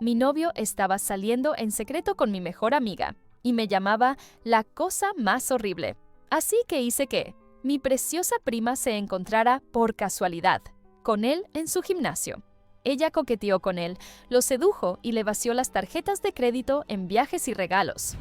Mi novio estaba saliendo en secreto con mi mejor amiga y me llamaba la cosa más horrible. Así que hice que mi preciosa prima se encontrara por casualidad con él en su gimnasio. Ella coqueteó con él, lo sedujo y le vació las tarjetas de crédito en viajes y regalos.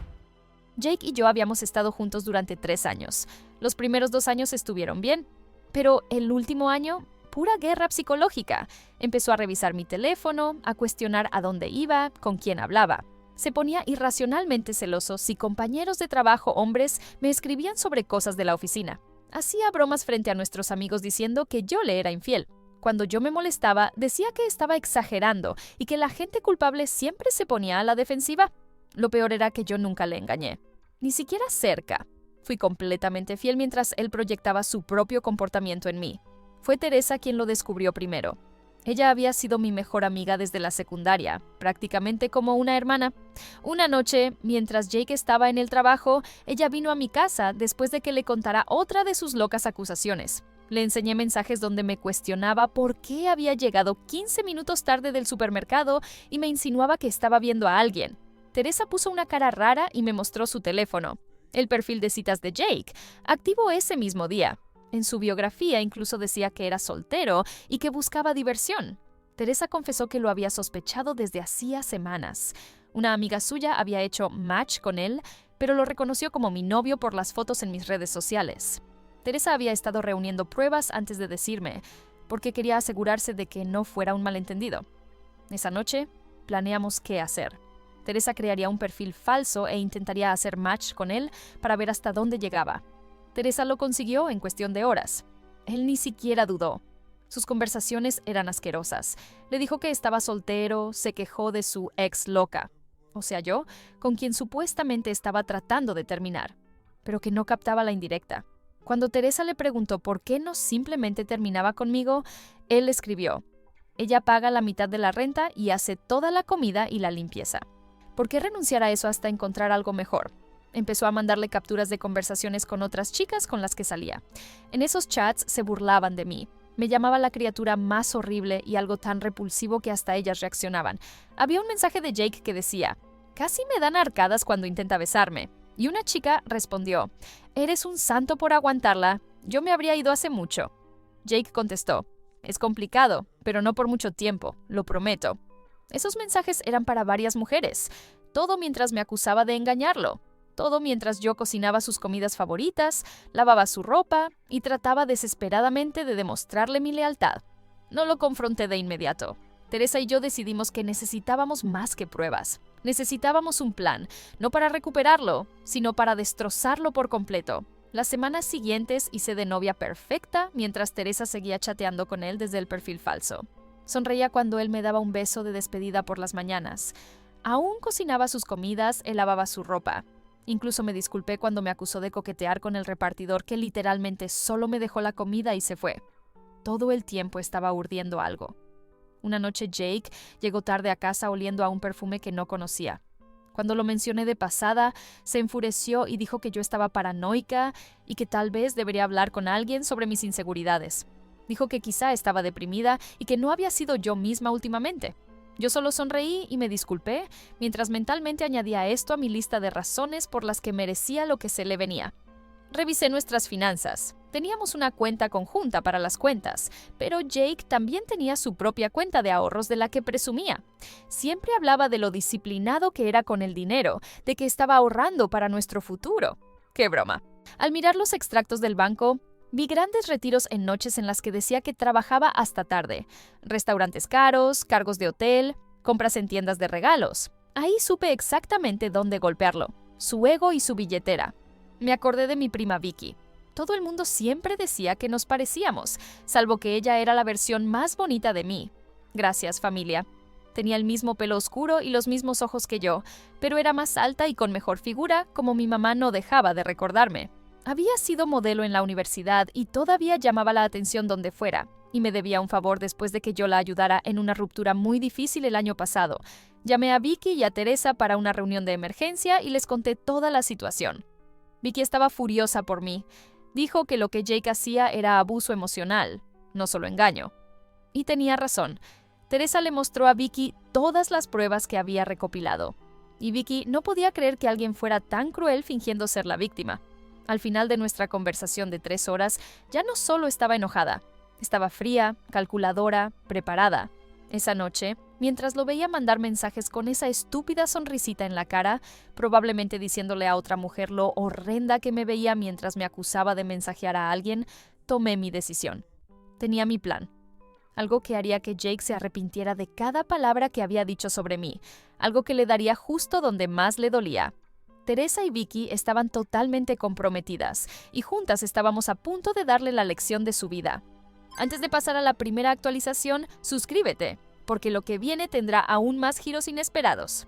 Jake y yo habíamos estado juntos durante 3 años. Los primeros 2 años estuvieron bien, pero el último año, pura guerra psicológica. Empezó a revisar mi teléfono, a cuestionar a dónde iba, con quién hablaba. Se ponía irracionalmente celoso si compañeros de trabajo hombres me escribían sobre cosas de la oficina. Hacía bromas frente a nuestros amigos diciendo que yo le era infiel. Cuando yo me molestaba, decía que estaba exagerando y que la gente culpable siempre se ponía a la defensiva. Lo peor era que yo nunca le engañé. Ni siquiera cerca. Fui completamente fiel mientras él proyectaba su propio comportamiento en mí. Fue Teresa quien lo descubrió primero. Ella había sido mi mejor amiga desde la secundaria, prácticamente como una hermana. Una noche, mientras Jake estaba en el trabajo, ella vino a mi casa después de que le contara otra de sus locas acusaciones. Le enseñé mensajes donde me cuestionaba por qué había llegado 15 minutos tarde del supermercado y me insinuaba que estaba viendo a alguien. Teresa puso una cara rara y me mostró su teléfono. El perfil de citas de Jake, activo ese mismo día. En su biografía incluso decía que era soltero y que buscaba diversión. Teresa confesó que lo había sospechado desde hacía semanas. Una amiga suya había hecho match con él, pero lo reconoció como mi novio por las fotos en mis redes sociales. Teresa había estado reuniendo pruebas antes de decirme, porque quería asegurarse de que no fuera un malentendido. Esa noche, planeamos qué hacer. Teresa crearía un perfil falso e intentaría hacer match con él para ver hasta dónde llegaba. Teresa lo consiguió en cuestión de horas. Él ni siquiera dudó. Sus conversaciones eran asquerosas. Le dijo que estaba soltero, se quejó de su ex loca, o sea yo, con quien supuestamente estaba tratando de terminar, pero que no captaba la indirecta. Cuando Teresa le preguntó por qué no simplemente terminaba conmigo, él escribió: ella paga la mitad de la renta y hace toda la comida y la limpieza. ¿Por qué renunciar a eso hasta encontrar algo mejor? Empezó a mandarle capturas de conversaciones con otras chicas con las que salía. En esos chats se burlaban de mí. Me llamaba la criatura más horrible y algo tan repulsivo que hasta ellas reaccionaban. Había un mensaje de Jake que decía: casi me dan arcadas cuando intenta besarme. Y una chica respondió: eres un santo por aguantarla. Yo me habría ido hace mucho. Jake contestó: es complicado, pero no por mucho tiempo, lo prometo. Esos mensajes eran para varias mujeres. Todo mientras me acusaba de engañarlo. Todo mientras yo cocinaba sus comidas favoritas, lavaba su ropa y trataba desesperadamente de demostrarle mi lealtad. No lo confronté de inmediato. Teresa y yo decidimos que necesitábamos más que pruebas. Necesitábamos un plan, no para recuperarlo, sino para destrozarlo por completo. Las semanas siguientes hice de novia perfecta mientras Teresa seguía chateando con él desde el perfil falso. Sonreía cuando él me daba un beso de despedida por las mañanas. Aún cocinaba sus comidas, él lavaba su ropa. Incluso me disculpé cuando me acusó de coquetear con el repartidor que literalmente solo me dejó la comida y se fue. Todo el tiempo estaba urdiendo algo. Una noche Jake llegó tarde a casa oliendo a un perfume que no conocía. Cuando lo mencioné de pasada, se enfureció y dijo que yo estaba paranoica y que tal vez debería hablar con alguien sobre mis inseguridades. Dijo que quizá estaba deprimida y que no había sido yo misma últimamente. Yo solo sonreí y me disculpé, mientras mentalmente añadía esto a mi lista de razones por las que merecía lo que se le venía. Revisé nuestras finanzas. Teníamos una cuenta conjunta para las cuentas, pero Jake también tenía su propia cuenta de ahorros de la que presumía. Siempre hablaba de lo disciplinado que era con el dinero, de que estaba ahorrando para nuestro futuro. ¡Qué broma! Al mirar los extractos del banco, vi grandes retiros en noches en las que decía que trabajaba hasta tarde, restaurantes caros, cargos de hotel, compras en tiendas de regalos. Ahí supe exactamente dónde golpearlo, su ego y su billetera. Me acordé de mi prima Vicky. Todo el mundo siempre decía que nos parecíamos, salvo que ella era la versión más bonita de mí. Gracias, familia. Tenía el mismo pelo oscuro y los mismos ojos que yo, pero era más alta y con mejor figura, como mi mamá no dejaba de recordarme. Había sido modelo en la universidad y todavía llamaba la atención donde fuera, y me debía un favor después de que yo la ayudara en una ruptura muy difícil el año pasado. Llamé a Vicky y a Teresa para una reunión de emergencia y les conté toda la situación. Vicky estaba furiosa por mí. Dijo que lo que Jake hacía era abuso emocional, no solo engaño. Y tenía razón. Teresa le mostró a Vicky todas las pruebas que había recopilado. Y Vicky no podía creer que alguien fuera tan cruel fingiendo ser la víctima. Al final de nuestra conversación de 3 horas, ya no solo estaba enojada, estaba fría, calculadora, preparada. Esa noche, mientras lo veía mandar mensajes con esa estúpida sonrisita en la cara, probablemente diciéndole a otra mujer lo horrenda que me veía mientras me acusaba de mensajear a alguien, tomé mi decisión. Tenía mi plan. Algo que haría que Jake se arrepintiera de cada palabra que había dicho sobre mí, algo que le daría justo donde más le dolía. Teresa y Vicky estaban totalmente comprometidas y juntas estábamos a punto de darle la lección de su vida. Antes de pasar a la primera actualización, suscríbete, porque lo que viene tendrá aún más giros inesperados.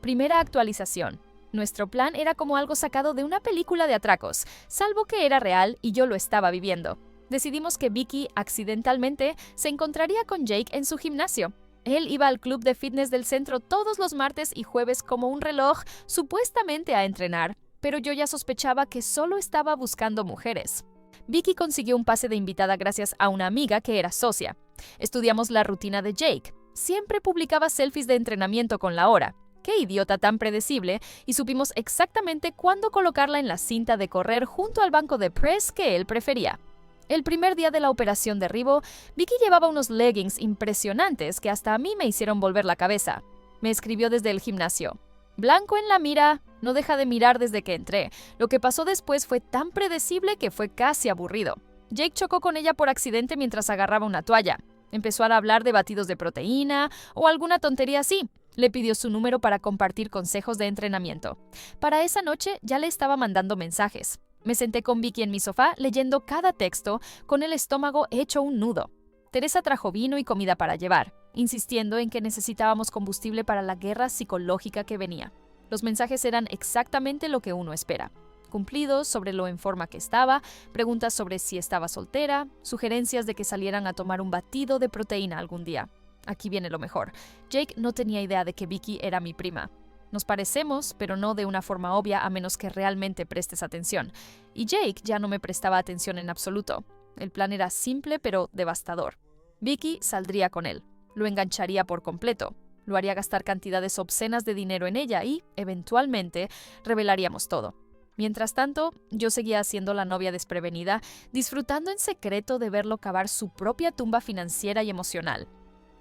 Primera actualización. Nuestro plan era como algo sacado de una película de atracos, salvo que era real y yo lo estaba viviendo. Decidimos que Vicky, accidentalmente, se encontraría con Jake en su gimnasio. Él iba al club de fitness del centro todos los martes y jueves como un reloj, supuestamente a entrenar, pero yo ya sospechaba que solo estaba buscando mujeres. Vicky consiguió un pase de invitada gracias a una amiga que era socia. Estudiamos la rutina de Jake. Siempre publicaba selfies de entrenamiento con la hora. ¡Qué idiota tan predecible! Y supimos exactamente cuándo colocarla en la cinta de correr junto al banco de press que él prefería. El primer día de la operación derribo, Vicky llevaba unos leggings impresionantes que hasta a mí me hicieron volver la cabeza. Me escribió desde el gimnasio. Blanco en la mira, no deja de mirar desde que entré. Lo que pasó después fue tan predecible que fue casi aburrido. Jake chocó con ella por accidente mientras agarraba una toalla. Empezó a hablar de batidos de proteína o alguna tontería así. Le pidió su número para compartir consejos de entrenamiento. Para esa noche ya le estaba mandando mensajes. Me senté con Vicky en mi sofá leyendo cada texto con el estómago hecho un nudo. Teresa trajo vino y comida para llevar, insistiendo en que necesitábamos combustible para la guerra psicológica que venía. Los mensajes eran exactamente lo que uno espera. Cumplidos sobre lo en forma que estaba, preguntas sobre si estaba soltera, sugerencias de que salieran a tomar un batido de proteína algún día. Aquí viene lo mejor. Jake no tenía idea de que Vicky era mi prima. Nos parecemos, pero no de una forma obvia a menos que realmente prestes atención. Y Jake ya no me prestaba atención en absoluto. El plan era simple pero devastador. Vicky saldría con él. Lo engancharía por completo. Lo haría gastar cantidades obscenas de dinero en ella y, eventualmente, revelaríamos todo. Mientras tanto, yo seguía siendo la novia desprevenida, disfrutando en secreto de verlo cavar su propia tumba financiera y emocional.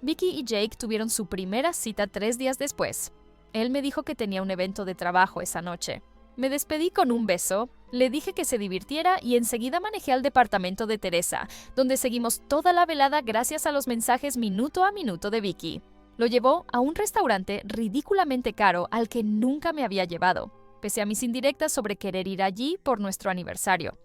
Vicky y Jake tuvieron su primera cita 3 días después. Él me dijo que tenía un evento de trabajo esa noche. Me despedí con un beso, le dije que se divirtiera y enseguida manejé al departamento de Teresa, donde seguimos toda la velada gracias a los mensajes minuto a minuto de Vicky. Lo llevó a un restaurante ridículamente caro al que nunca me había llevado, pese a mis indirectas sobre querer ir allí por nuestro aniversario.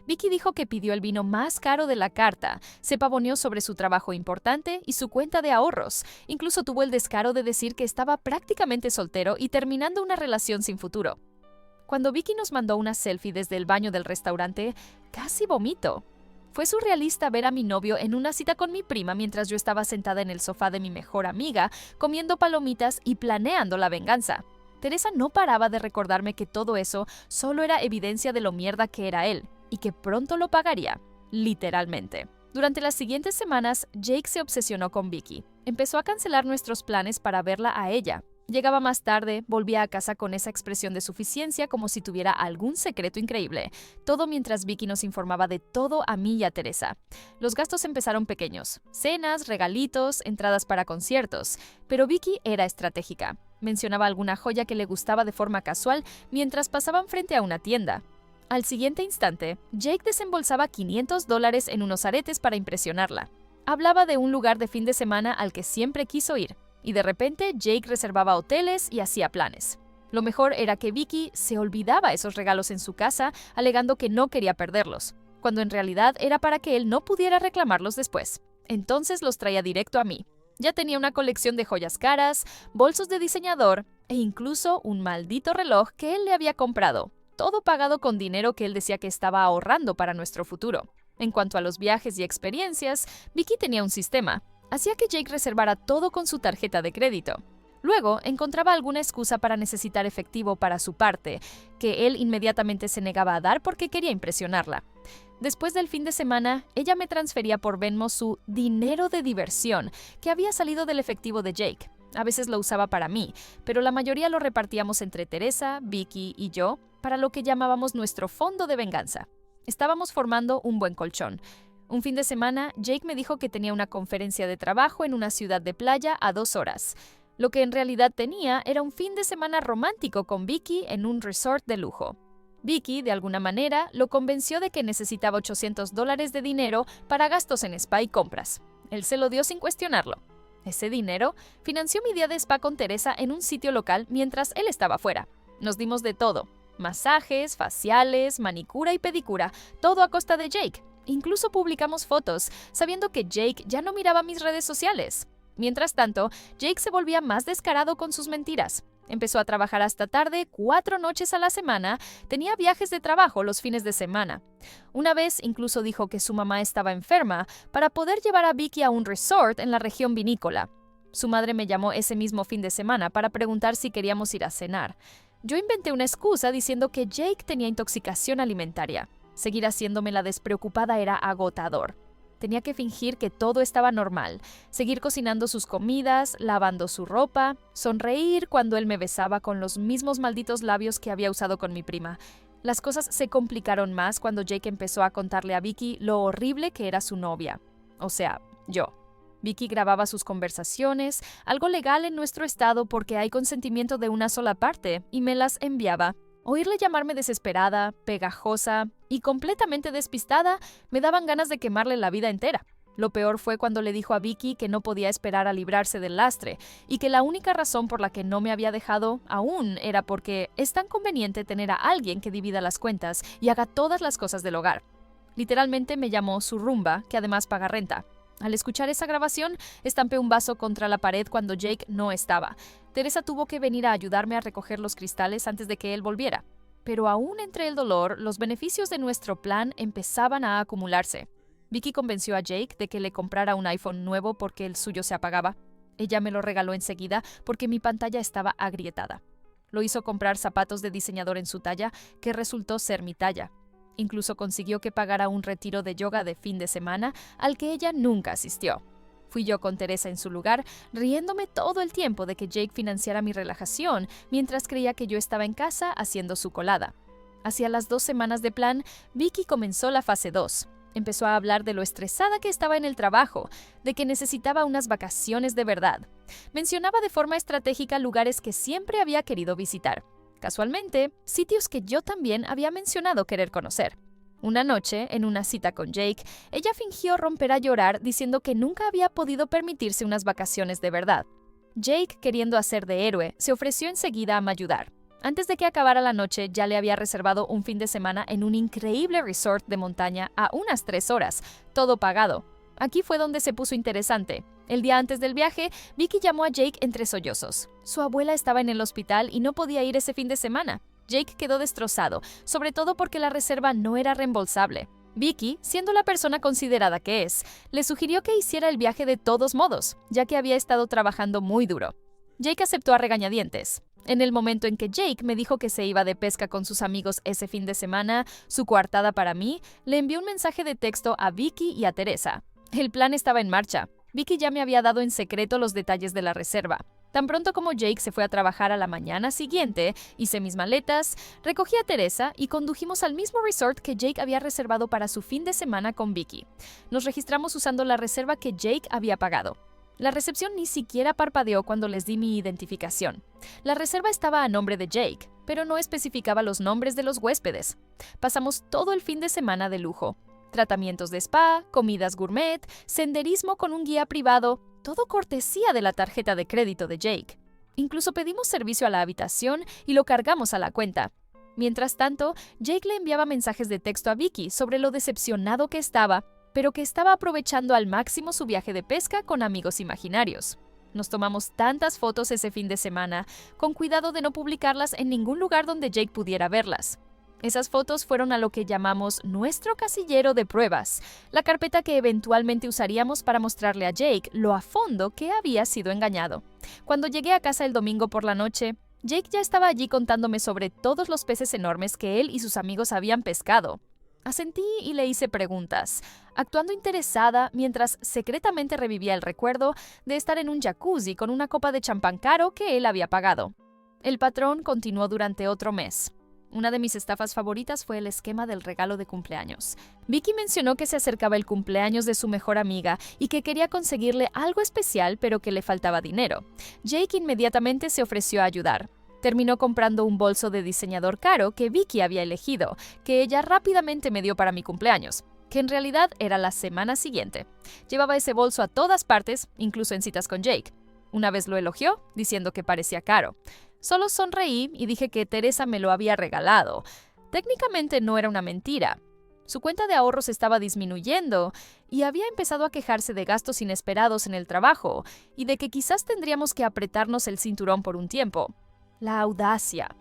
Vicky dijo que pidió el vino más caro de la carta, se pavoneó sobre su trabajo importante y su cuenta de ahorros. Incluso tuvo el descaro de decir que estaba prácticamente soltero y terminando una relación sin futuro. Cuando Vicky nos mandó una selfie desde el baño del restaurante, casi vomito. Fue surrealista ver a mi novio en una cita con mi prima mientras yo estaba sentada en el sofá de mi mejor amiga, comiendo palomitas y planeando la venganza. Teresa no paraba de recordarme que todo eso solo era evidencia de lo mierda que era él, y que pronto lo pagaría, literalmente. Durante las siguientes semanas, Jake se obsesionó con Vicky. Empezó a cancelar nuestros planes para verla a ella. Llegaba más tarde, volvía a casa con esa expresión de suficiencia como si tuviera algún secreto increíble. Todo mientras Vicky nos informaba de todo a mí y a Teresa. Los gastos empezaron pequeños. Cenas, regalitos, entradas para conciertos. Pero Vicky era estratégica. Mencionaba alguna joya que le gustaba de forma casual mientras pasaban frente a una tienda. Al siguiente instante, Jake desembolsaba $500 en unos aretes para impresionarla. Hablaba de un lugar de fin de semana al que siempre quiso ir. Y de repente Jake reservaba hoteles y hacía planes. Lo mejor era que Vicky se olvidaba esos regalos en su casa, alegando que no quería perderlos, cuando en realidad era para que él no pudiera reclamarlos después. Entonces los traía directo a mí. Ya tenía una colección de joyas caras, bolsos de diseñador e incluso un maldito reloj que él le había comprado, todo pagado con dinero que él decía que estaba ahorrando para nuestro futuro. En cuanto a los viajes y experiencias, Vicky tenía un sistema. Hacía que Jake reservara todo con su tarjeta de crédito. Luego encontraba alguna excusa para necesitar efectivo para su parte, que él inmediatamente se negaba a dar porque quería impresionarla. Después del fin de semana, ella me transfería por Venmo su dinero de diversión, que había salido del efectivo de Jake. A veces lo usaba para mí, pero la mayoría lo repartíamos entre Teresa, Vicky y yo para lo que llamábamos nuestro fondo de venganza. Estábamos formando un buen colchón. Un fin de semana, Jake me dijo que tenía una conferencia de trabajo en una ciudad de playa a 2 horas. Lo que en realidad tenía era un fin de semana romántico con Vicky en un resort de lujo. Vicky, de alguna manera, lo convenció de que necesitaba $800 de dinero para gastos en spa y compras. Él se lo dio sin cuestionarlo. Ese dinero financió mi día de spa con Teresa en un sitio local mientras él estaba fuera. Nos dimos de todo: masajes, faciales, manicura y pedicura, todo a costa de Jake. Incluso publicamos fotos, sabiendo que Jake ya no miraba mis redes sociales. Mientras tanto, Jake se volvía más descarado con sus mentiras. Empezó a trabajar hasta tarde, 4 noches a la semana, tenía viajes de trabajo los fines de semana. Una vez incluso dijo que su mamá estaba enferma para poder llevar a Vicky a un resort en la región vinícola. Su madre me llamó ese mismo fin de semana para preguntar si queríamos ir a cenar. Yo inventé una excusa diciendo que Jake tenía intoxicación alimentaria. Seguir haciéndome la despreocupada era agotador. Tenía que fingir que todo estaba normal, seguir cocinando sus comidas, lavando su ropa, sonreír cuando él me besaba con los mismos malditos labios que había usado con mi prima. Las cosas se complicaron más cuando Jake empezó a contarle a Vicky lo horrible que era su novia. O sea, yo. Vicky grababa sus conversaciones, algo legal en nuestro estado porque hay consentimiento de una sola parte, y me las enviaba. Oírle llamarme desesperada, pegajosa y completamente despistada me daban ganas de quemarle la vida entera. Lo peor fue cuando le dijo a Vicky que no podía esperar a librarse del lastre y que la única razón por la que no me había dejado aún era porque es tan conveniente tener a alguien que divida las cuentas y haga todas las cosas del hogar. Literalmente me llamó su rumba, que además paga renta. Al escuchar esa grabación, estampé un vaso contra la pared cuando Jake no estaba. Teresa tuvo que venir a ayudarme a recoger los cristales antes de que él volviera. Pero aún entre el dolor, los beneficios de nuestro plan empezaban a acumularse. Vicky convenció a Jake de que le comprara un iPhone nuevo porque el suyo se apagaba. Ella me lo regaló enseguida porque mi pantalla estaba agrietada. Lo hizo comprar zapatos de diseñador en su talla, que resultó ser mi talla. Incluso consiguió que pagara un retiro de yoga de fin de semana al que ella nunca asistió. Fui yo con Teresa en su lugar, riéndome todo el tiempo de que Jake financiara mi relajación, mientras creía que yo estaba en casa haciendo su colada. Hacia las 2 semanas de plan, Vicky comenzó la fase 2. Empezó a hablar de lo estresada que estaba en el trabajo, de que necesitaba unas vacaciones de verdad. Mencionaba de forma estratégica lugares que siempre había querido visitar. Casualmente, sitios que yo también había mencionado querer conocer. Una noche, en una cita con Jake, ella fingió romper a llorar diciendo que nunca había podido permitirse unas vacaciones de verdad. Jake, queriendo hacer de héroe, se ofreció enseguida a ayudar. Antes de que acabara la noche, ya le había reservado un fin de semana en un increíble resort de montaña a unas 3 horas, todo pagado. Aquí fue donde se puso interesante. El día antes del viaje, Vicky llamó a Jake entre sollozos. Su abuela estaba en el hospital y no podía ir ese fin de semana. Jake quedó destrozado, sobre todo porque la reserva no era reembolsable. Vicky, siendo la persona considerada que es, le sugirió que hiciera el viaje de todos modos, ya que había estado trabajando muy duro. Jake aceptó a regañadientes. En el momento en que Jake me dijo que se iba de pesca con sus amigos ese fin de semana, su coartada para mí, le envió un mensaje de texto a Vicky y a Teresa. El plan estaba en marcha. Vicky ya me había dado en secreto los detalles de la reserva. Tan pronto como Jake se fue a trabajar a la mañana siguiente, hice mis maletas, recogí a Teresa y condujimos al mismo resort que Jake había reservado para su fin de semana con Vicky. Nos registramos usando la reserva que Jake había pagado. La recepción ni siquiera parpadeó cuando les di mi identificación. La reserva estaba a nombre de Jake, pero no especificaba los nombres de los huéspedes. Pasamos todo el fin de semana de lujo. Tratamientos de spa, comidas gourmet, senderismo con un guía privado, todo cortesía de la tarjeta de crédito de Jake. Incluso pedimos servicio a la habitación y lo cargamos a la cuenta. Mientras tanto, Jake le enviaba mensajes de texto a Vicky sobre lo decepcionado que estaba, pero que estaba aprovechando al máximo su viaje de pesca con amigos imaginarios. Nos tomamos tantas fotos ese fin de semana, con cuidado de no publicarlas en ningún lugar donde Jake pudiera verlas. Esas fotos fueron a lo que llamamos nuestro casillero de pruebas, la carpeta que eventualmente usaríamos para mostrarle a Jake lo a fondo que había sido engañado. Cuando llegué a casa el domingo por la noche, Jake ya estaba allí contándome sobre todos los peces enormes que él y sus amigos habían pescado. Asentí y le hice preguntas, actuando interesada mientras secretamente revivía el recuerdo de estar en un jacuzzi con una copa de champán caro que él había pagado. El patrón continuó durante otro mes. Una de mis estafas favoritas fue el esquema del regalo de cumpleaños. Vicky mencionó que se acercaba el cumpleaños de su mejor amiga y que quería conseguirle algo especial pero que le faltaba dinero. Jake inmediatamente se ofreció a ayudar. Terminó comprando un bolso de diseñador caro que Vicky había elegido, que ella rápidamente me dio para mi cumpleaños, que en realidad era la semana siguiente. Llevaba ese bolso a todas partes, incluso en citas con Jake. Una vez lo elogió, diciendo que parecía caro. Solo sonreí y dije que Teresa me lo había regalado. Técnicamente no era una mentira. Su cuenta de ahorros estaba disminuyendo y había empezado a quejarse de gastos inesperados en el trabajo y de que quizás tendríamos que apretarnos el cinturón por un tiempo. La audacia.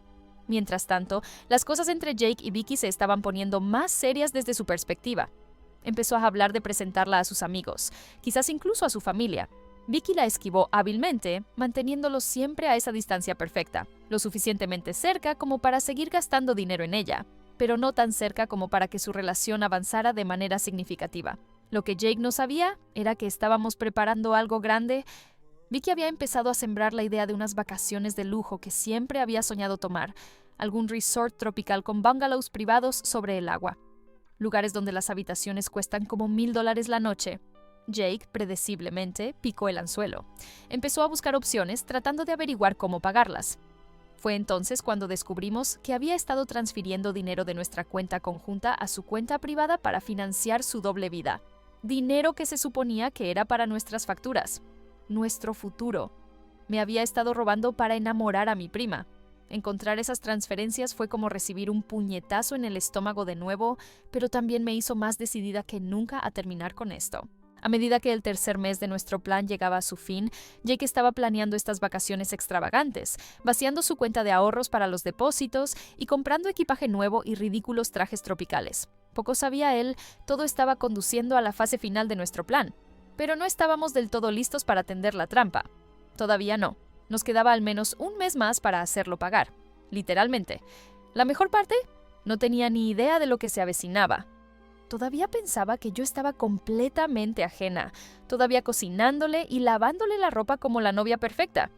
Mientras tanto, las cosas entre Jake y Vicky se estaban poniendo más serias desde su perspectiva. Empezó a hablar de presentarla a sus amigos, quizás incluso a su familia. Vicky la esquivó hábilmente, manteniéndolo siempre a esa distancia perfecta, lo suficientemente cerca como para seguir gastando dinero en ella, pero no tan cerca como para que su relación avanzara de manera significativa. Lo que Jake no sabía era que estábamos preparando algo grande. Vicky había empezado a sembrar la idea de unas vacaciones de lujo que siempre había soñado tomar, algún resort tropical con bungalows privados sobre el agua, lugares donde las habitaciones cuestan como $1,000 la noche. Jake, predeciblemente, picó el anzuelo. Empezó a buscar opciones tratando de averiguar cómo pagarlas. Fue entonces cuando descubrimos que había estado transfiriendo dinero de nuestra cuenta conjunta a su cuenta privada para financiar su doble vida. Dinero que se suponía que era para nuestras facturas. Nuestro futuro. Me había estado robando para enamorar a mi prima. Encontrar esas transferencias fue como recibir un puñetazo en el estómago de nuevo, pero también me hizo más decidida que nunca a terminar con esto. A medida que el tercer mes de nuestro plan llegaba a su fin, Jake estaba planeando estas vacaciones extravagantes, vaciando su cuenta de ahorros para los depósitos y comprando equipaje nuevo y ridículos trajes tropicales. Poco sabía él, todo estaba conduciendo a la fase final de nuestro plan. Pero no estábamos del todo listos para tender la trampa. Todavía no. Nos quedaba al menos un mes más para hacerlo pagar. Literalmente. La mejor parte, no tenía ni idea de lo que se avecinaba. Todavía pensaba que yo estaba completamente ajena, todavía cocinándole y lavándole la ropa como la novia perfecta.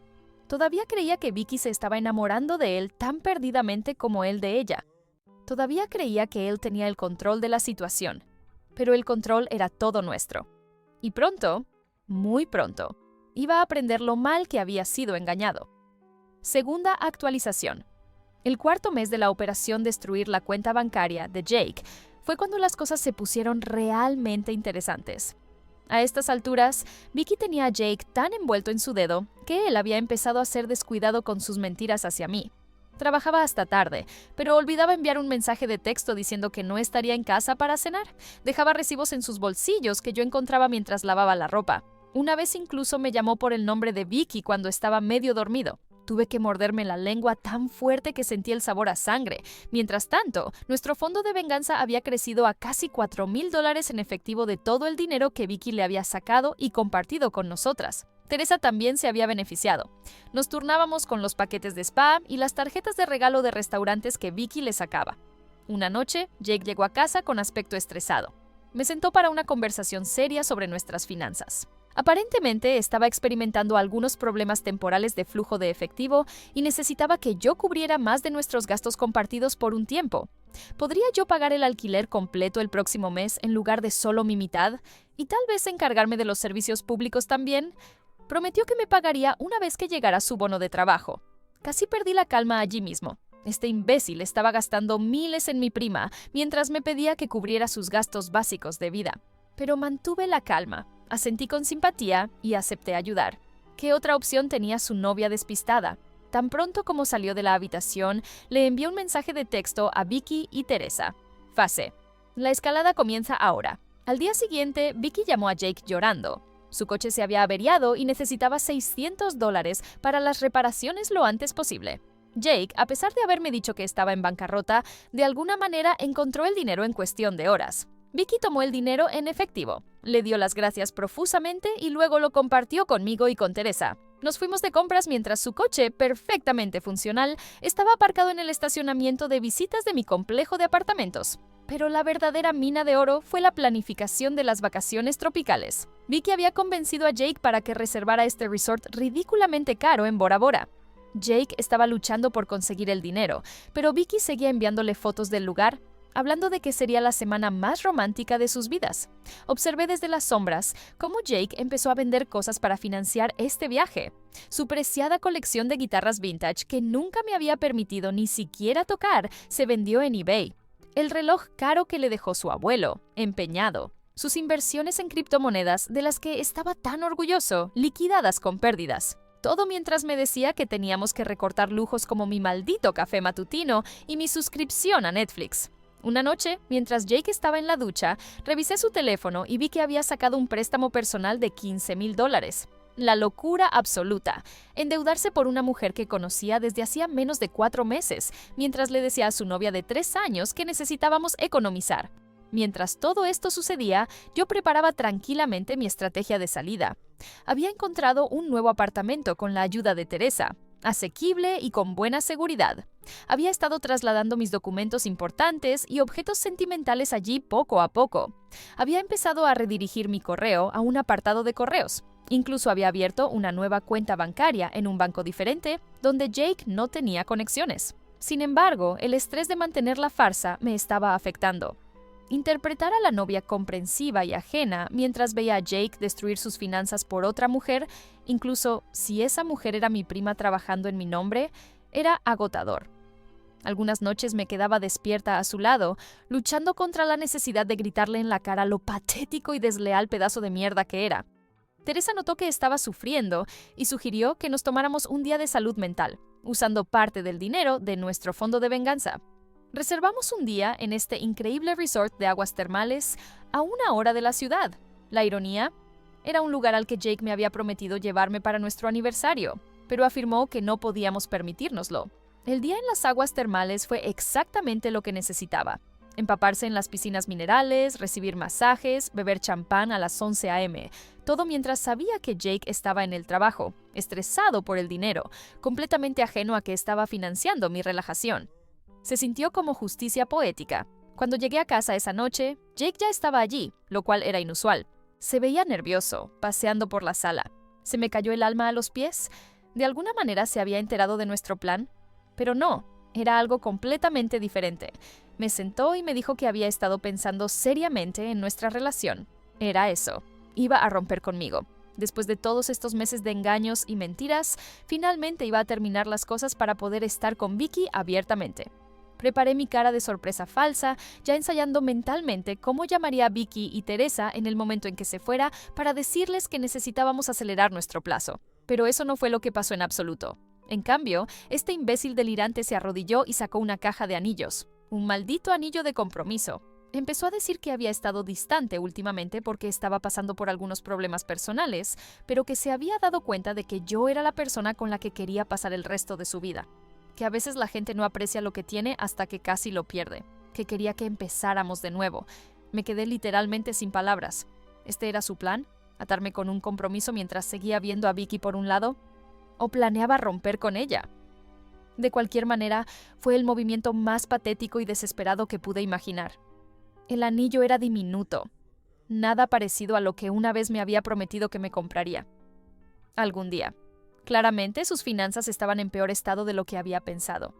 Todavía creía que Vicky se estaba enamorando de él tan perdidamente como él de ella. Todavía creía que él tenía el control de la situación, pero el control era todo nuestro. Y pronto, muy pronto, iba a aprender lo mal que había sido engañado. Segunda actualización. El cuarto mes de la operación Destruir la cuenta bancaria de Jake fue cuando las cosas se pusieron realmente interesantes. A estas alturas, Vicky tenía a Jake tan envuelto en su dedo que él había empezado a ser descuidado con sus mentiras hacia mí. Trabajaba hasta tarde, pero olvidaba enviar un mensaje de texto diciendo que no estaría en casa para cenar. Dejaba recibos en sus bolsillos que yo encontraba mientras lavaba la ropa. Una vez incluso me llamó por el nombre de Vicky cuando estaba medio dormido. Tuve que morderme la lengua tan fuerte que sentí el sabor a sangre. Mientras tanto, nuestro fondo de venganza había crecido a casi $4,000 en efectivo de todo el dinero que Vicky le había sacado y compartido con nosotras. Teresa también se había beneficiado. Nos turnábamos con los paquetes de spa y las tarjetas de regalo de restaurantes que Vicky le sacaba. Una noche, Jake llegó a casa con aspecto estresado. Me sentó para una conversación seria sobre nuestras finanzas. Aparentemente estaba experimentando algunos problemas temporales de flujo de efectivo y necesitaba que yo cubriera más de nuestros gastos compartidos por un tiempo. ¿Podría yo pagar el alquiler completo el próximo mes en lugar de solo mi mitad? Y tal vez encargarme de los servicios públicos también. Prometió que me pagaría una vez que llegara su bono de trabajo. Casi perdí la calma allí mismo. Este imbécil estaba gastando miles en mi prima mientras me pedía que cubriera sus gastos básicos de vida. Pero mantuve la calma. Asentí con simpatía y acepté ayudar. ¿Qué otra opción tenía su novia despistada? Tan pronto como salió de la habitación, le envió un mensaje de texto a Vicky y Teresa. Fase. La escalada comienza ahora. Al día siguiente, Vicky llamó a Jake llorando. Su coche se había averiado y necesitaba $600 para las reparaciones lo antes posible. Jake, a pesar de haberme dicho que estaba en bancarrota, de alguna manera encontró el dinero en cuestión de horas. Vicky tomó el dinero en efectivo, le dio las gracias profusamente y luego lo compartió conmigo y con Teresa. Nos fuimos de compras mientras su coche, perfectamente funcional, estaba aparcado en el estacionamiento de visitas de mi complejo de apartamentos. Pero la verdadera mina de oro fue la planificación de las vacaciones tropicales. Vicky había convencido a Jake para que reservara este resort ridículamente caro en Bora Bora. Jake estaba luchando por conseguir el dinero, pero Vicky seguía enviándole fotos del lugar, hablando de que sería la semana más romántica de sus vidas. Observé desde las sombras cómo Jake empezó a vender cosas para financiar este viaje. Su preciada colección de guitarras vintage, que nunca me había permitido ni siquiera tocar, se vendió en eBay. El reloj caro que le dejó su abuelo, empeñado. Sus inversiones en criptomonedas, de las que estaba tan orgulloso, liquidadas con pérdidas. Todo mientras me decía que teníamos que recortar lujos como mi maldito café matutino y mi suscripción a Netflix. Una noche, mientras Jake estaba en la ducha, revisé su teléfono y vi que había sacado un préstamo personal de $15,000. La locura absoluta. Endeudarse por una mujer que conocía desde hacía menos de 4 meses, mientras le decía a su novia de 3 años que necesitábamos economizar. Mientras todo esto sucedía, yo preparaba tranquilamente mi estrategia de salida. Había encontrado un nuevo apartamento con la ayuda de Teresa, asequible y con buena seguridad. Había estado trasladando mis documentos importantes y objetos sentimentales allí poco a poco. Había empezado a redirigir mi correo a un apartado de correos. Incluso había abierto una nueva cuenta bancaria en un banco diferente, donde Jake no tenía conexiones. Sin embargo, el estrés de mantener la farsa me estaba afectando. Interpretar a la novia comprensiva y ajena mientras veía a Jake destruir sus finanzas por otra mujer, incluso si esa mujer era mi prima trabajando en mi nombre, era agotador. Algunas noches me quedaba despierta a su lado, luchando contra la necesidad de gritarle en la cara lo patético y desleal pedazo de mierda que era. Teresa notó que estaba sufriendo y sugirió que nos tomáramos un día de salud mental, usando parte del dinero de nuestro fondo de venganza. Reservamos un día en este increíble resort de aguas termales a 1 hora de la ciudad. La ironía, era un lugar al que Jake me había prometido llevarme para nuestro aniversario, pero afirmó que no podíamos permitírnoslo. El día en las aguas termales fue exactamente lo que necesitaba. Empaparse en las piscinas minerales, recibir masajes, beber champán a las 11 a.m., todo mientras sabía que Jake estaba en el trabajo, estresado por el dinero, completamente ajeno a que estaba financiando mi relajación. Se sintió como justicia poética. Cuando llegué a casa esa noche, Jake ya estaba allí, lo cual era inusual. Se veía nervioso, paseando por la sala. ¿Se me cayó el alma a los pies? ¿De alguna manera se había enterado de nuestro plan? Pero no, era algo completamente diferente. Me sentó y me dijo que había estado pensando seriamente en nuestra relación. Era eso. Iba a romper conmigo. Después de todos estos meses de engaños y mentiras, finalmente iba a terminar las cosas para poder estar con Vicky abiertamente. Preparé mi cara de sorpresa falsa, ya ensayando mentalmente cómo llamaría a Vicky y Teresa en el momento en que se fuera para decirles que necesitábamos acelerar nuestro plazo. Pero eso no fue lo que pasó en absoluto. En cambio, este imbécil delirante se arrodilló y sacó una caja de anillos. Un maldito anillo de compromiso. Empezó a decir que había estado distante últimamente porque estaba pasando por algunos problemas personales, pero que se había dado cuenta de que yo era la persona con la que quería pasar el resto de su vida. Que a veces la gente no aprecia lo que tiene hasta que casi lo pierde. Que quería que empezáramos de nuevo. Me quedé literalmente sin palabras. ¿Este era su plan? ¿Atarme con un compromiso mientras seguía viendo a Vicky por un lado? ¿O planeaba romper con ella? De cualquier manera, fue el movimiento más patético y desesperado que pude imaginar. El anillo era diminuto. Nada parecido a lo que una vez me había prometido que me compraría. Algún día. Claramente, sus finanzas estaban en peor estado de lo que había pensado.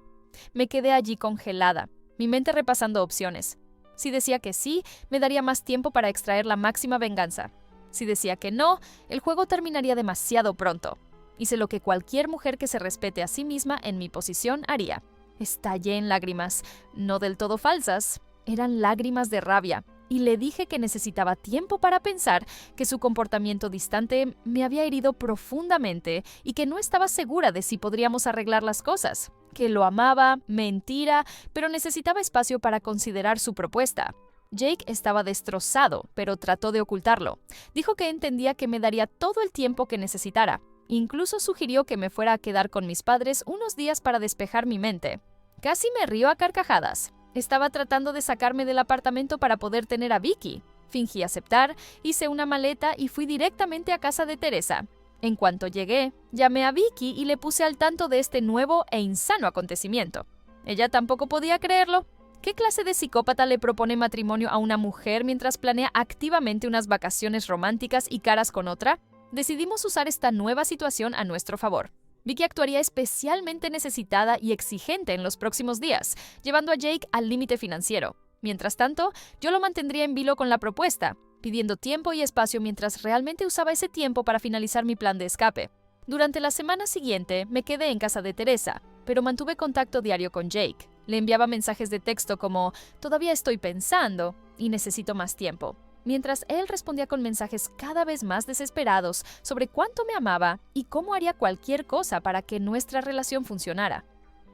Me quedé allí congelada, mi mente repasando opciones. Si decía que sí, me daría más tiempo para extraer la máxima venganza. Si decía que no, el juego terminaría demasiado pronto. Hice lo que cualquier mujer que se respete a sí misma en mi posición haría. Estallé en lágrimas, no del todo falsas, eran lágrimas de rabia. Y le dije que necesitaba tiempo para pensar, que su comportamiento distante me había herido profundamente y que no estaba segura de si podríamos arreglar las cosas, que lo amaba, mentira, pero necesitaba espacio para considerar su propuesta. Jake estaba destrozado, pero trató de ocultarlo. Dijo que entendía que me daría todo el tiempo que necesitara. Incluso sugirió que me fuera a quedar con mis padres unos días para despejar mi mente. Casi me río a carcajadas. Estaba tratando de sacarme del apartamento para poder tener a Vicky. Fingí aceptar, hice una maleta y fui directamente a casa de Teresa. En cuanto llegué, llamé a Vicky y le puse al tanto de este nuevo e insano acontecimiento. Ella tampoco podía creerlo. ¿Qué clase de psicópata le propone matrimonio a una mujer mientras planea activamente unas vacaciones románticas y caras con otra? Decidimos usar esta nueva situación a nuestro favor. Vicky actuaría especialmente necesitada y exigente en los próximos días, llevando a Jake al límite financiero. Mientras tanto, yo lo mantendría en vilo con la propuesta, pidiendo tiempo y espacio mientras realmente usaba ese tiempo para finalizar mi plan de escape. Durante la semana siguiente, me quedé en casa de Teresa, pero mantuve contacto diario con Jake. Le enviaba mensajes de texto como «Todavía estoy pensando» y «Necesito más tiempo», mientras él respondía con mensajes cada vez más desesperados sobre cuánto me amaba y cómo haría cualquier cosa para que nuestra relación funcionara.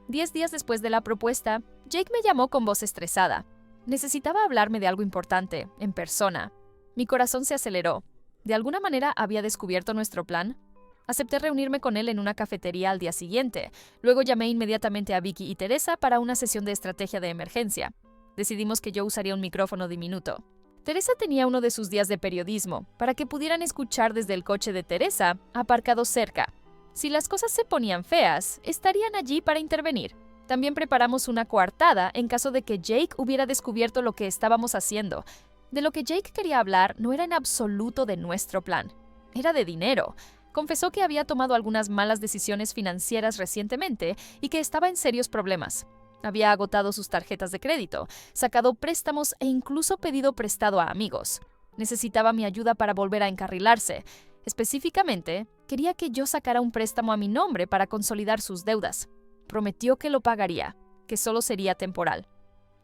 10 días después de la propuesta, Jake me llamó con voz estresada. Necesitaba hablarme de algo importante, en persona. Mi corazón se aceleró. ¿De alguna manera había descubierto nuestro plan? Acepté reunirme con él en una cafetería al día siguiente. Luego llamé inmediatamente a Vicky y Teresa para una sesión de estrategia de emergencia. Decidimos que yo usaría un micrófono diminuto. Teresa tenía uno de sus días de periodismo, para que pudieran escuchar desde el coche de Teresa, aparcado cerca. Si las cosas se ponían feas, estarían allí para intervenir. También preparamos una coartada en caso de que Jake hubiera descubierto lo que estábamos haciendo. De lo que Jake quería hablar no era en absoluto de nuestro plan. Era de dinero. Confesó que había tomado algunas malas decisiones financieras recientemente y que estaba en serios problemas. Había agotado sus tarjetas de crédito, sacado préstamos e incluso pedido prestado a amigos. Necesitaba mi ayuda para volver a encarrilarse. Específicamente, quería que yo sacara un préstamo a mi nombre para consolidar sus deudas. Prometió que lo pagaría, que solo sería temporal.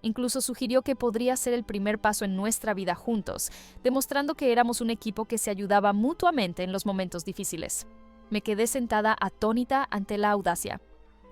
Incluso sugirió que podría ser el primer paso en nuestra vida juntos, demostrando que éramos un equipo que se ayudaba mutuamente en los momentos difíciles. Me quedé sentada atónita ante la audacia.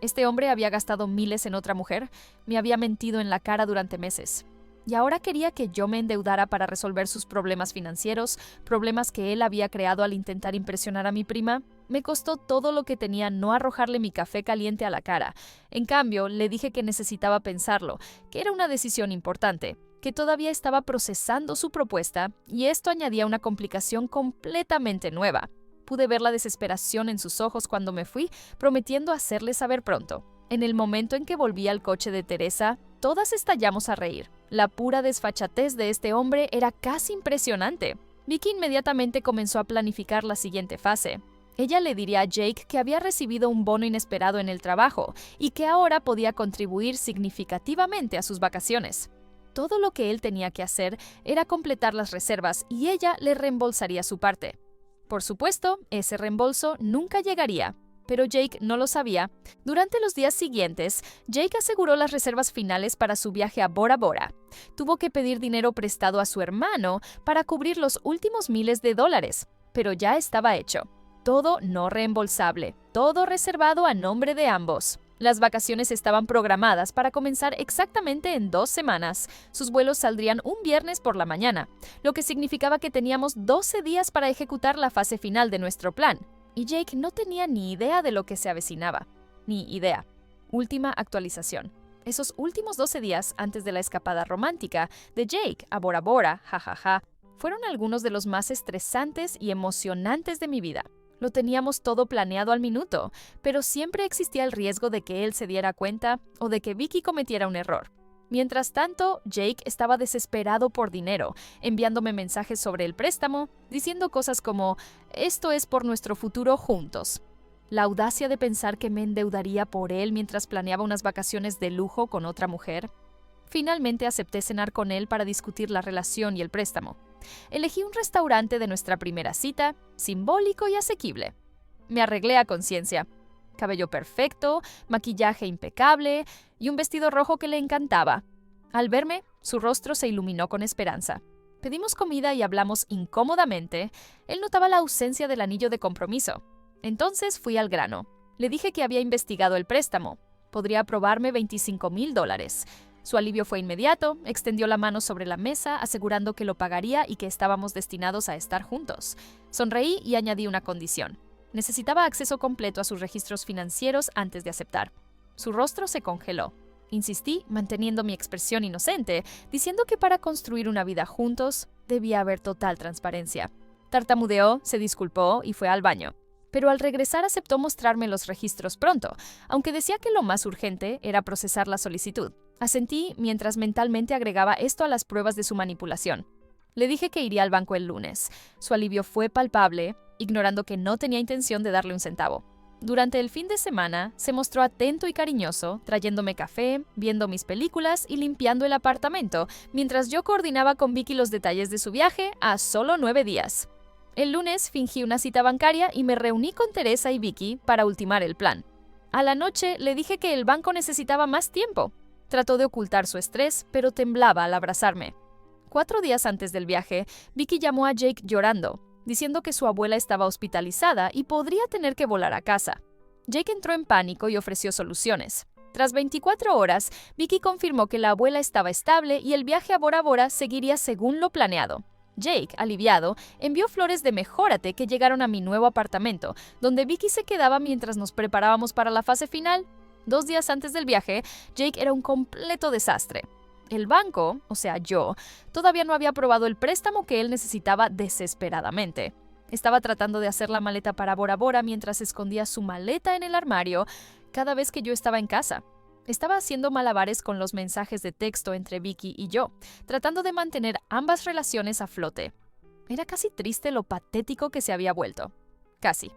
Este hombre había gastado miles en otra mujer, me había mentido en la cara durante meses. Y ahora quería que yo me endeudara para resolver sus problemas financieros, problemas que él había creado al intentar impresionar a mi prima. Me costó todo lo que tenía no arrojarle mi café caliente a la cara. En cambio, le dije que necesitaba pensarlo, que era una decisión importante, que todavía estaba procesando su propuesta, y esto añadía una complicación completamente nueva. Pude ver la desesperación en sus ojos cuando me fui, prometiendo hacerle saber pronto. En el momento en que volví al coche de Teresa, todas estallamos a reír. La pura desfachatez de este hombre era casi impresionante. Vicky inmediatamente comenzó a planificar la siguiente fase. Ella le diría a Jake que había recibido un bono inesperado en el trabajo y que ahora podía contribuir significativamente a sus vacaciones. Todo lo que él tenía que hacer era completar las reservas y ella le reembolsaría su parte. Por supuesto, ese reembolso nunca llegaría, pero Jake no lo sabía. Durante los días siguientes, Jake aseguró las reservas finales para su viaje a Bora Bora. Tuvo que pedir dinero prestado a su hermano para cubrir los últimos miles de dólares, pero ya estaba hecho. Todo no reembolsable, todo reservado a nombre de ambos. Las vacaciones estaban programadas para comenzar exactamente en 2 semanas. Sus vuelos saldrían un viernes por la mañana, lo que significaba que teníamos 12 días para ejecutar la fase final de nuestro plan. Y Jake no tenía ni idea de lo que se avecinaba. Ni idea. Última actualización. Esos últimos 12 días antes de la escapada romántica de Jake a Bora Bora, jajaja, fueron algunos de los más estresantes y emocionantes de mi vida. Lo teníamos todo planeado al minuto, pero siempre existía el riesgo de que él se diera cuenta o de que Vicky cometiera un error. Mientras tanto, Jake estaba desesperado por dinero, enviándome mensajes sobre el préstamo, diciendo cosas como «Esto es por nuestro futuro juntos». La audacia de pensar que me endeudaría por él mientras planeaba unas vacaciones de lujo con otra mujer. Finalmente acepté cenar con él para discutir la relación y el préstamo. Elegí un restaurante de nuestra primera cita, simbólico y asequible. Me arreglé a conciencia. Cabello perfecto, maquillaje impecable y un vestido rojo que le encantaba. Al verme, su rostro se iluminó con esperanza. Pedimos comida y hablamos incómodamente. Él notaba la ausencia del anillo de compromiso. Entonces fui al grano. Le dije que había investigado el préstamo. Podría aprobarme $25,000. Su alivio fue inmediato, extendió la mano sobre la mesa, asegurando que lo pagaría y que estábamos destinados a estar juntos. Sonreí y añadí una condición. Necesitaba acceso completo a sus registros financieros antes de aceptar. Su rostro se congeló. Insistí, manteniendo mi expresión inocente, diciendo que para construir una vida juntos debía haber total transparencia. Tartamudeó, se disculpó y fue al baño. Pero al regresar aceptó mostrarme los registros pronto, aunque decía que lo más urgente era procesar la solicitud. Asentí mientras mentalmente agregaba esto a las pruebas de su manipulación. Le dije que iría al banco el lunes. Su alivio fue palpable, ignorando que no tenía intención de darle un centavo. Durante el fin de semana, se mostró atento y cariñoso, trayéndome café, viendo mis películas y limpiando el apartamento, mientras yo coordinaba con Vicky los detalles de su viaje a solo 9 días. El lunes fingí una cita bancaria y me reuní con Teresa y Vicky para ultimar el plan. A la noche le dije que el banco necesitaba más tiempo. Trató de ocultar su estrés, pero temblaba al abrazarme. 4 días antes del viaje, Vicky llamó a Jake llorando, diciendo que su abuela estaba hospitalizada y podría tener que volar a casa. Jake entró en pánico y ofreció soluciones. Tras 24 horas, Vicky confirmó que la abuela estaba estable y el viaje a Bora Bora seguiría según lo planeado. Jake, aliviado, envió flores de mejórate que llegaron a mi nuevo apartamento, donde Vicky se quedaba mientras nos preparábamos para la fase final. 2 días antes del viaje, Jake era un completo desastre. El banco, o sea yo, todavía no había aprobado el préstamo que él necesitaba desesperadamente. Estaba tratando de hacer la maleta para Bora Bora mientras escondía su maleta en el armario cada vez que yo estaba en casa. Estaba haciendo malabares con los mensajes de texto entre Vicky y yo, tratando de mantener ambas relaciones a flote. Era casi triste lo patético que se había vuelto. Casi.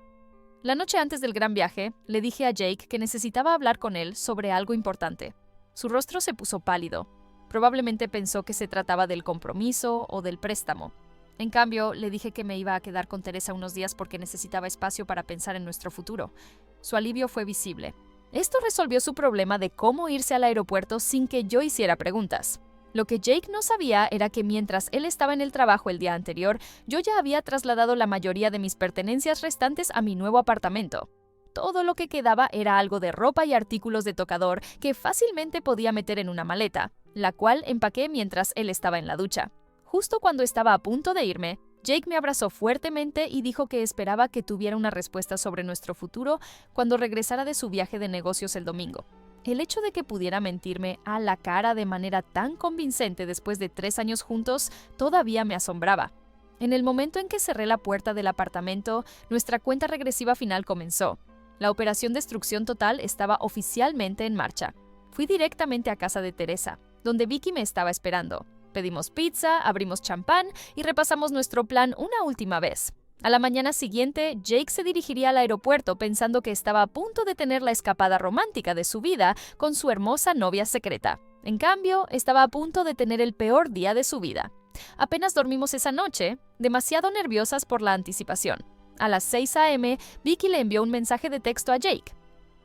La noche antes del gran viaje, le dije a Jake que necesitaba hablar con él sobre algo importante. Su rostro se puso pálido. Probablemente pensó que se trataba del compromiso o del préstamo. En cambio, le dije que me iba a quedar con Teresa unos días porque necesitaba espacio para pensar en nuestro futuro. Su alivio fue visible. Esto resolvió su problema de cómo irse al aeropuerto sin que yo hiciera preguntas. Lo que Jake no sabía era que mientras él estaba en el trabajo el día anterior, yo ya había trasladado la mayoría de mis pertenencias restantes a mi nuevo apartamento. Todo lo que quedaba era algo de ropa y artículos de tocador que fácilmente podía meter en una maleta, la cual empaqué mientras él estaba en la ducha. Justo cuando estaba a punto de irme, Jake me abrazó fuertemente y dijo que esperaba que tuviera una respuesta sobre nuestro futuro cuando regresara de su viaje de negocios el domingo. El hecho de que pudiera mentirme a la cara de manera tan convincente después de 3 años juntos todavía me asombraba. En el momento en que cerré la puerta del apartamento, nuestra cuenta regresiva final comenzó. La operación Destrucción Total estaba oficialmente en marcha. Fui directamente a casa de Teresa, donde Vicky me estaba esperando. Pedimos pizza, abrimos champán y repasamos nuestro plan una última vez. A la mañana siguiente, Jake se dirigiría al aeropuerto pensando que estaba a punto de tener la escapada romántica de su vida con su hermosa novia secreta. En cambio, estaba a punto de tener el peor día de su vida. Apenas dormimos esa noche, demasiado nerviosas por la anticipación. A las 6 a.m., Vicky le envió un mensaje de texto a Jake.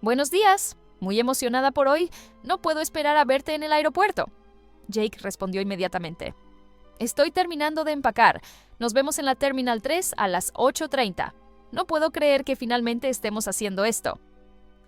«Buenos días. Muy emocionada por hoy. No puedo esperar a verte en el aeropuerto». Jake respondió inmediatamente. «Estoy terminando de empacar. Nos vemos en la Terminal 3 a las 8:30. No puedo creer que finalmente estemos haciendo esto».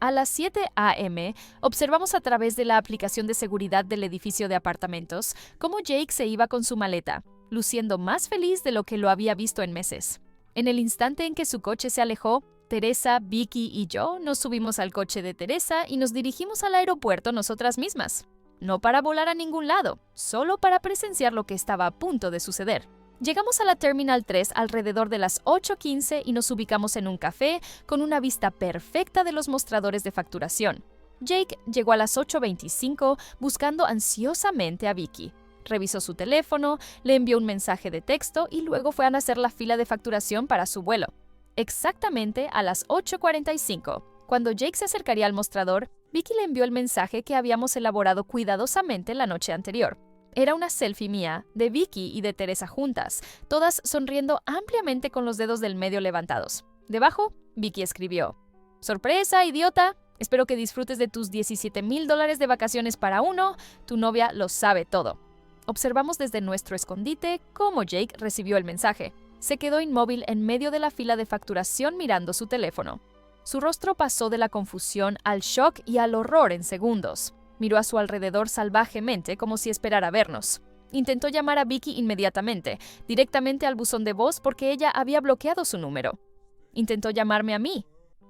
A las 7 a.m., observamos a través de la aplicación de seguridad del edificio de apartamentos cómo Jake se iba con su maleta, luciendo más feliz de lo que lo había visto en meses. En el instante en que su coche se alejó, Teresa, Vicky y yo nos subimos al coche de Teresa y nos dirigimos al aeropuerto nosotras mismas. No para volar a ningún lado, solo para presenciar lo que estaba a punto de suceder. Llegamos a la Terminal 3 alrededor de las 8:15 y nos ubicamos en un café con una vista perfecta de los mostradores de facturación. Jake llegó a las 8:25 buscando ansiosamente a Vicky. Revisó su teléfono, le envió un mensaje de texto y luego fue a hacer la fila de facturación para su vuelo. Exactamente a las 8:45, cuando Jake se acercaría al mostrador, Vicky le envió el mensaje que habíamos elaborado cuidadosamente la noche anterior. Era una selfie mía, de Vicky y de Teresa juntas, todas sonriendo ampliamente con los dedos del medio levantados. Debajo, Vicky escribió: «Sorpresa, idiota. Espero que disfrutes de tus $17,000 de vacaciones para uno. Tu novia lo sabe todo». Observamos desde nuestro escondite cómo Jake recibió el mensaje. Se quedó inmóvil en medio de la fila de facturación mirando su teléfono. Su rostro pasó de la confusión al shock y al horror en segundos. Miró a su alrededor salvajemente como si esperara vernos. Intentó llamar a Vicky inmediatamente, directamente al buzón de voz porque ella había bloqueado su número. Intentó llamarme a mí.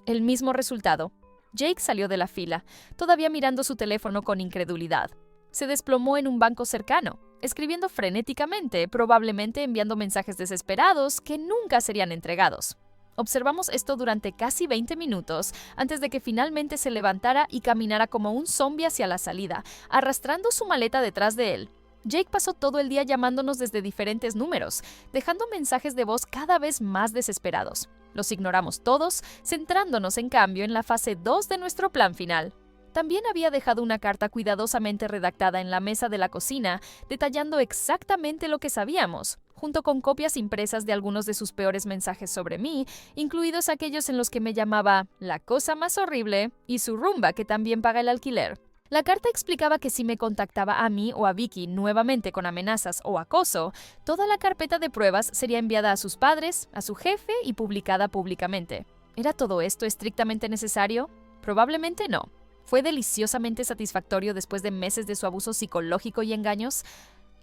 El mismo resultado. Jake salió de la fila, todavía mirando su teléfono con incredulidad. Se desplomó en un banco cercano, escribiendo frenéticamente, probablemente enviando mensajes desesperados que nunca serían entregados. Observamos esto durante casi 20 minutos antes de que finalmente se levantara y caminara como un zombi hacia la salida, arrastrando su maleta detrás de él. Jake pasó todo el día llamándonos desde diferentes números, dejando mensajes de voz cada vez más desesperados. Los ignoramos todos, centrándonos en cambio en la fase 2 de nuestro plan final. También había dejado una carta cuidadosamente redactada en la mesa de la cocina, detallando exactamente lo que sabíamos, junto con copias impresas de algunos de sus peores mensajes sobre mí, incluidos aquellos en los que me llamaba la cosa más horrible y su rumba que también paga el alquiler. La carta explicaba que si me contactaba a mí o a Vicky nuevamente con amenazas o acoso, toda la carpeta de pruebas sería enviada a sus padres, a su jefe y publicada públicamente. ¿Era todo esto estrictamente necesario? Probablemente no. ¿Fue deliciosamente satisfactorio después de meses de su abuso psicológico y engaños?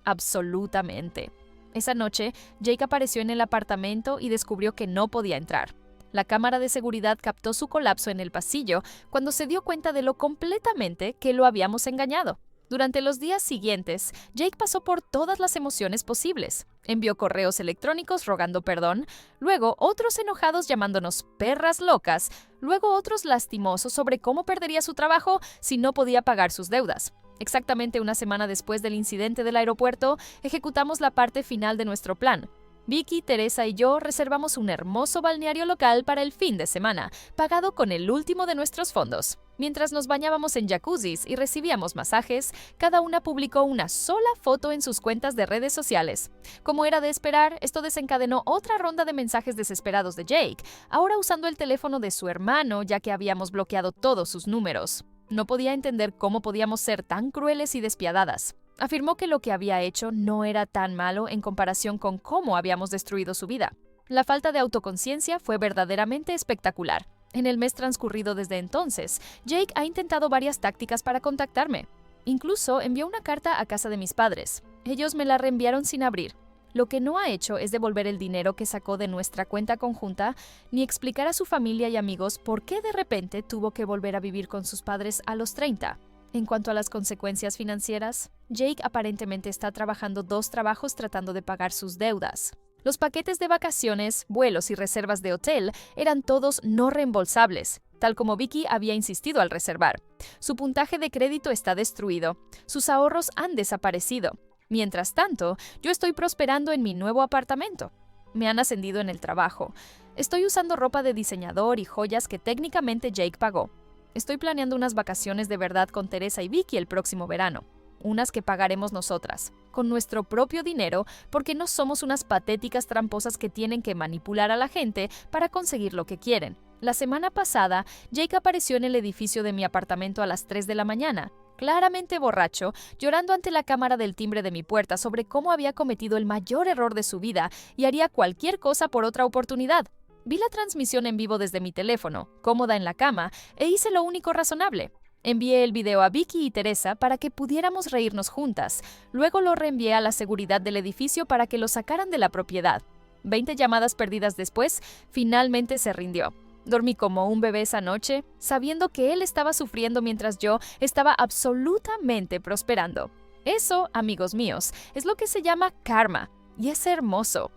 Absolutamente. Esa noche, Jake apareció en el apartamento y descubrió que no podía entrar. La cámara de seguridad captó su colapso en el pasillo cuando se dio cuenta de lo completamente que lo habíamos engañado. Durante los días siguientes, Jake pasó por todas las emociones posibles. Envió correos electrónicos rogando perdón, luego otros enojados llamándonos perras locas, luego otros lastimosos sobre cómo perdería su trabajo si no podía pagar sus deudas. Exactamente una semana después del incidente del aeropuerto, ejecutamos la parte final de nuestro plan. Vicky, Teresa y yo reservamos un hermoso balneario local para el fin de semana, pagado con el último de nuestros fondos. Mientras nos bañábamos en jacuzzis y recibíamos masajes, cada una publicó una sola foto en sus cuentas de redes sociales. Como era de esperar, esto desencadenó otra ronda de mensajes desesperados de Jake, ahora usando el teléfono de su hermano ya que habíamos bloqueado todos sus números. No podía entender cómo podíamos ser tan crueles y despiadadas. Afirmó que lo que había hecho no era tan malo en comparación con cómo habíamos destruido su vida. La falta de autoconciencia fue verdaderamente espectacular. En el mes transcurrido desde entonces, Jake ha intentado varias tácticas para contactarme. Incluso envió una carta a casa de mis padres. Ellos me la reenviaron sin abrir. Lo que no ha hecho es devolver el dinero que sacó de nuestra cuenta conjunta, ni explicar a su familia y amigos por qué de repente tuvo que volver a vivir con sus padres a los 30. En cuanto a las consecuencias financieras, Jake aparentemente está trabajando 2 trabajos tratando de pagar sus deudas. Los paquetes de vacaciones, vuelos y reservas de hotel eran todos no reembolsables, tal como Vicky había insistido al reservar. Su puntaje de crédito está destruido. Sus ahorros han desaparecido. Mientras tanto, yo estoy prosperando en mi nuevo apartamento. Me han ascendido en el trabajo. Estoy usando ropa de diseñador y joyas que técnicamente Jake pagó. Estoy planeando unas vacaciones de verdad con Teresa y Vicky el próximo verano. Unas que pagaremos nosotras, con nuestro propio dinero, porque no somos unas patéticas tramposas que tienen que manipular a la gente para conseguir lo que quieren. La semana pasada, Jake apareció en el edificio de mi apartamento a las 3 de la mañana, claramente borracho, llorando ante la cámara del timbre de mi puerta sobre cómo había cometido el mayor error de su vida y haría cualquier cosa por otra oportunidad. Vi la transmisión en vivo desde mi teléfono, cómoda en la cama, e hice lo único razonable. Envié el video a Vicky y Teresa para que pudiéramos reírnos juntas. Luego lo reenvié a la seguridad del edificio para que lo sacaran de la propiedad. 20 llamadas perdidas después, finalmente se rindió. Dormí como un bebé esa noche, sabiendo que él estaba sufriendo mientras yo estaba absolutamente prosperando. Eso, amigos míos, es lo que se llama karma, y es hermoso.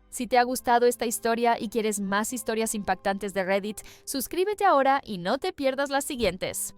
Si te ha gustado esta historia y quieres más historias impactantes de Reddit, suscríbete ahora y no te pierdas las siguientes.